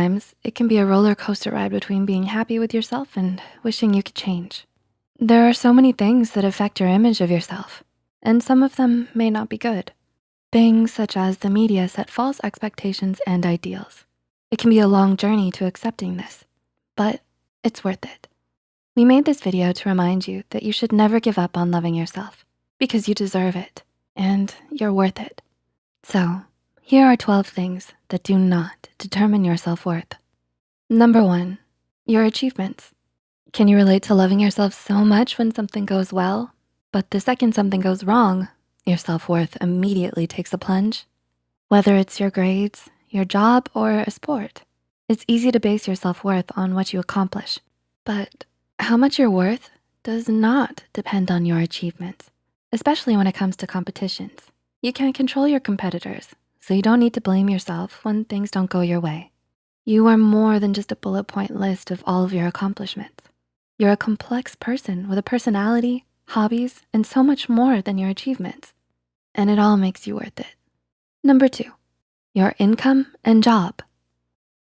Sometimes it can be a roller coaster ride between being happy with yourself and wishing you could change. There are so many things that affect your image of yourself, and some of them may not be good. Things such as the media set false expectations and ideals. It can be a long journey to accepting this, but it's worth it. We made this video to remind you that you should never give up on loving yourself because you deserve it and you're worth it. So here are 12 things that do not determine your self-worth. Number 1, your achievements. Can you relate to loving yourself so much when something goes well, but the second something goes wrong, your self-worth immediately takes a plunge? Whether it's your grades, your job, or a sport, it's easy to base your self-worth on what you accomplish. But how much you're worth does not depend on your achievements, especially when it comes to competitions. You can't control your competitors, so you don't need to blame yourself when things don't go your way. You are more than just a bullet point list of all of your accomplishments. You're a complex person with a personality, hobbies, and so much more than your achievements. And it all makes you worth it. Number 2, your income and job.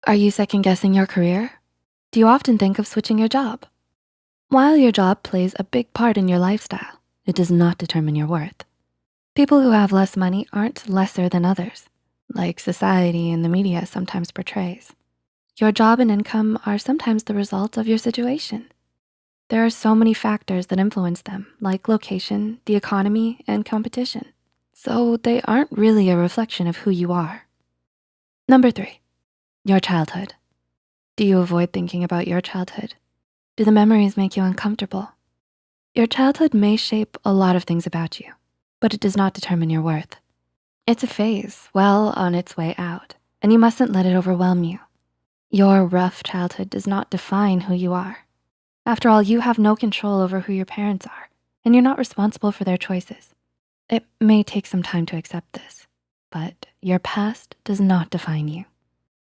Are you second guessing your career? Do you often think of switching your job? While your job plays a big part in your lifestyle, it does not determine your worth. People who have less money aren't lesser than others, like society and the media sometimes portrays. Your job and income are sometimes the result of your situation. There are so many factors that influence them, like location, the economy, and competition. So they aren't really a reflection of who you are. Number 3, your childhood. Do you avoid thinking about your childhood? Do the memories make you uncomfortable? Your childhood may shape a lot of things about you, but it does not determine your worth. It's a phase well on its way out, and you mustn't let it overwhelm you. Your rough childhood does not define who you are. After all, you have no control over who your parents are, and you're not responsible for their choices. It may take some time to accept this, but your past does not define you.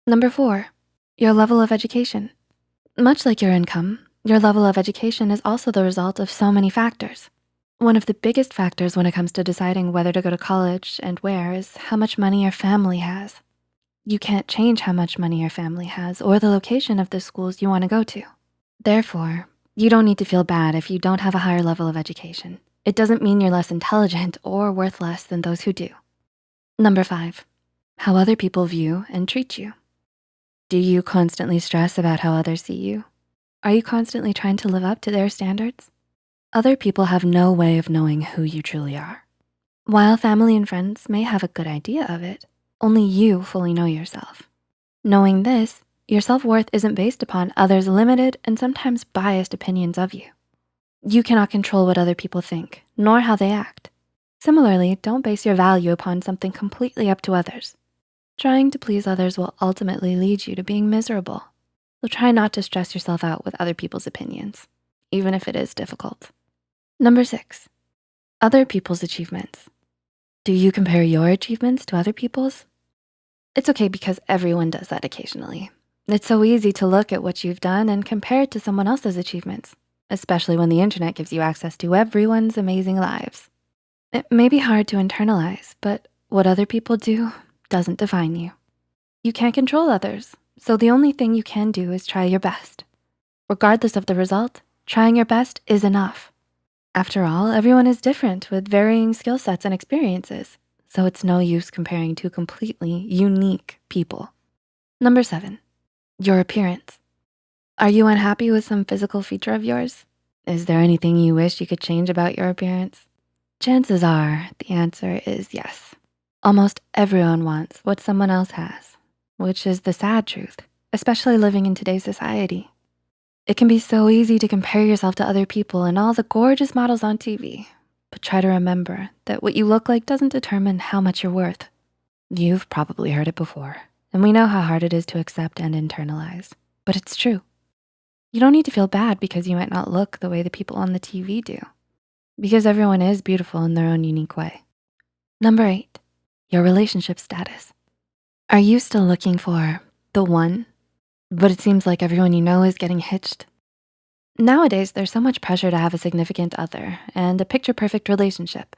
Number 4, your level of education. Much like your income, your level of education is also the result of so many factors. One of the biggest factors when it comes to deciding whether to go to college and where is how much money your family has. You can't change how much money your family has or the location of the schools you wanna go to. Therefore, you don't need to feel bad if you don't have a higher level of education. It doesn't mean you're less intelligent or worth less than those who do. Number 5, how other people view and treat you. Do you constantly stress about how others see you? Are you constantly trying to live up to their standards? Other people have no way of knowing who you truly are. While family and friends may have a good idea of it, only you fully know yourself. Knowing this, your self-worth isn't based upon others' limited and sometimes biased opinions of you. You cannot control what other people think, nor how they act. Similarly, don't base your value upon something completely up to others. Trying to please others will ultimately lead you to being miserable. So try not to stress yourself out with other people's opinions, even if it is difficult. Number 6, other people's achievements. Do you compare your achievements to other people's? It's okay because everyone does that occasionally. It's so easy to look at what you've done and compare it to someone else's achievements, especially when the internet gives you access to everyone's amazing lives. It may be hard to internalize, but what other people do doesn't define you. You can't control others, so the only thing you can do is try your best. Regardless of the result, trying your best is enough. After all, everyone is different with varying skill sets and experiences, so it's no use comparing two completely unique people. Number 7, your appearance. Are you unhappy with some physical feature of yours? Is there anything you wish you could change about your appearance? Chances are the answer is yes. Almost everyone wants what someone else has, which is the sad truth, especially living in today's society. It can be so easy to compare yourself to other people and all the gorgeous models on TV, but try to remember that what you look like doesn't determine how much you're worth. You've probably heard it before, and we know how hard it is to accept and internalize, but it's true. You don't need to feel bad because you might not look the way the people on the TV do, because everyone is beautiful in their own unique way. Number 8, your relationship status. Are you still looking for the one, but it seems like everyone you know is getting hitched? Nowadays, there's so much pressure to have a significant other and a picture-perfect relationship.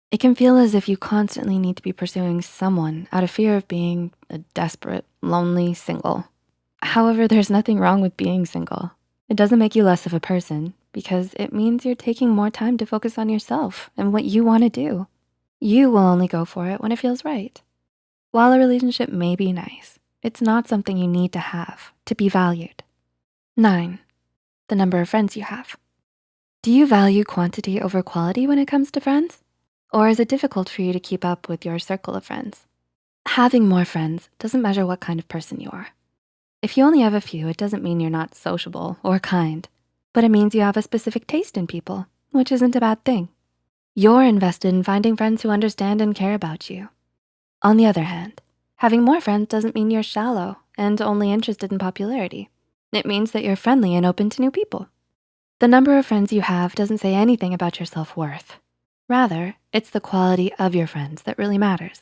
It can feel as if you constantly need to be pursuing someone out of fear of being a desperate, lonely single. However, there's nothing wrong with being single. It doesn't make you less of a person because it means you're taking more time to focus on yourself and what you wanna do. You will only go for it when it feels right. While a relationship may be nice, it's not something you need to have to be valued. 9, the number of friends you have. Do you value quantity over quality when it comes to friends? Or is it difficult for you to keep up with your circle of friends? Having more friends doesn't measure what kind of person you are. If you only have a few, it doesn't mean you're not sociable or kind, but it means you have a specific taste in people, which isn't a bad thing. You're invested in finding friends who understand and care about you. On the other hand, having more friends doesn't mean you're shallow and only interested in popularity. It means that you're friendly and open to new people. The number of friends you have doesn't say anything about your self-worth. Rather, it's the quality of your friends that really matters.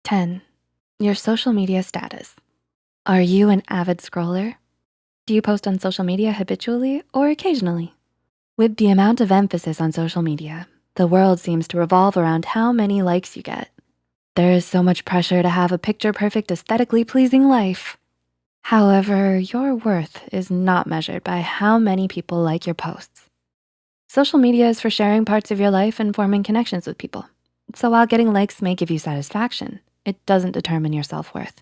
10, your social media status. Are you an avid scroller? Do you post on social media habitually or occasionally? With the amount of emphasis on social media, the world seems to revolve around how many likes you get. There is so much pressure to have a picture-perfect, aesthetically pleasing life. However, your worth is not measured by how many people like your posts. Social media is for sharing parts of your life and forming connections with people. So while getting likes may give you satisfaction, it doesn't determine your self-worth.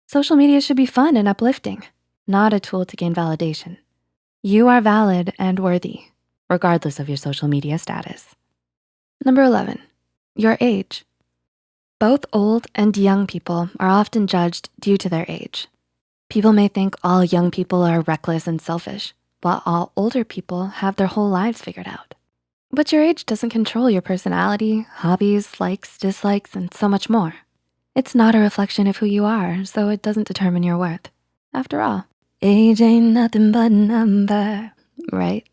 Social media should be fun and uplifting, not a tool to gain validation. You are valid and worthy, regardless of your social media status. Number 11, your age. Both old and young people are often judged due to their age. People may think all young people are reckless and selfish, while all older people have their whole lives figured out. But your age doesn't control your personality, hobbies, likes, dislikes, and so much more. It's not a reflection of who you are, so it doesn't determine your worth. After all, age ain't nothing but a number, right?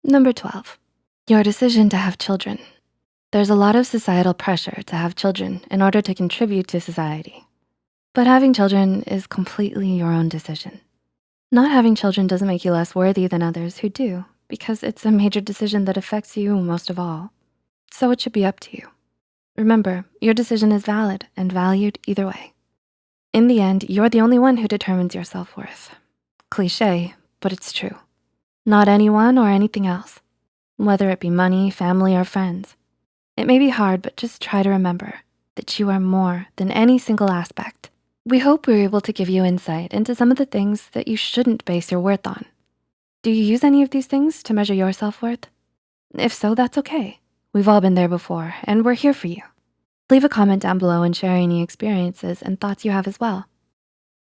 Number 12, your decision to have children. There's a lot of societal pressure to have children in order to contribute to society. But having children is completely your own decision. Not having children doesn't make you less worthy than others who do, because it's a major decision that affects you most of all. So it should be up to you. Remember, your decision is valid and valued either way. In the end, you're the only one who determines your self-worth. Cliché, but it's true. Not anyone or anything else, whether it be money, family, or friends. It may be hard, but just try to remember that you are more than any single aspect. We hope we're able to give you insight into some of the things that you shouldn't base your worth on. Do you use any of these things to measure your self-worth? If so, that's okay. We've all been there before, and we're here for you. Leave a comment down below and share any experiences and thoughts you have as well.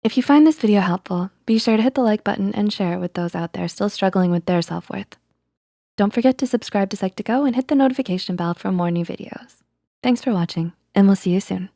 If you find this video helpful, be sure to hit the like button and share it with those out there still struggling with their self-worth. Don't forget to subscribe to Psych2Go and hit the notification bell for more new videos. Thanks for watching, and we'll see you soon.